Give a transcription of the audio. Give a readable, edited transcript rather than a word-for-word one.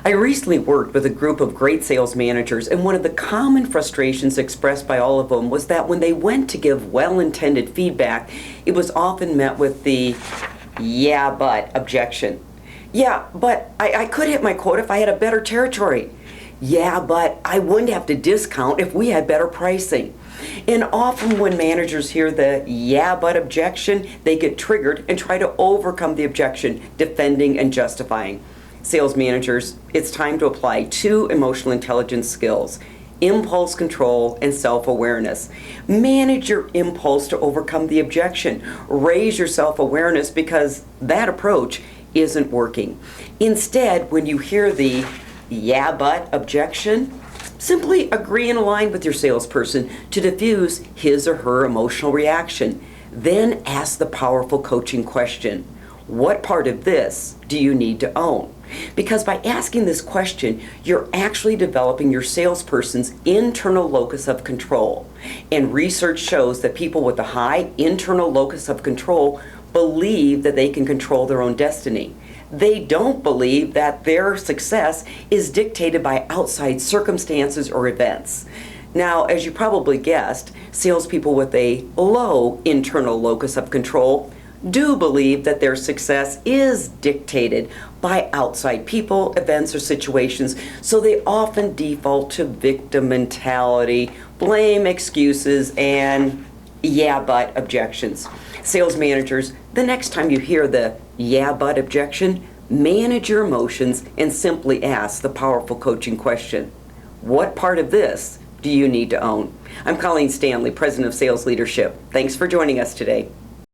I recently worked with a group of great sales managers, and one of the common frustrations expressed by all of them was that when they went to give well-intended feedback, it was often met with the "yeah, but" objection. Yeah, but I could hit my quota if I had a better territory. Yeah, but I wouldn't have to discount if we had better pricing. And often when managers hear the "yeah, but" objection, they get triggered and try to overcome the objection, defending and justifying. Sales managers, it's time to apply 2 emotional intelligence skills: impulse control and self-awareness. Manage your impulse to overcome the objection. Raise your self-awareness because that approach isn't working. Instead, when you hear the "yeah, but" objection, simply agree and align with your salesperson to diffuse his or her emotional reaction. Then ask the powerful coaching question: what part of this do you need to own? Because by asking this question, you're actually developing your salesperson's internal locus of control. And research shows that people with a high internal locus of control believe that they can control their own destiny. They don't believe that their success is dictated by outside circumstances or events. Now, as you probably guessed, salespeople with a low internal locus of control do believe that their success is dictated by outside people, events, or situations, so they often default to victim mentality, blame, excuses, and "yeah, but" objections. Sales managers, the next time you hear the "yeah, but" objection, manage your emotions and simply ask the powerful coaching question: what part of this do you need to own? I'm Colleen Stanley, President of Sales Leadership. Thanks for joining us today.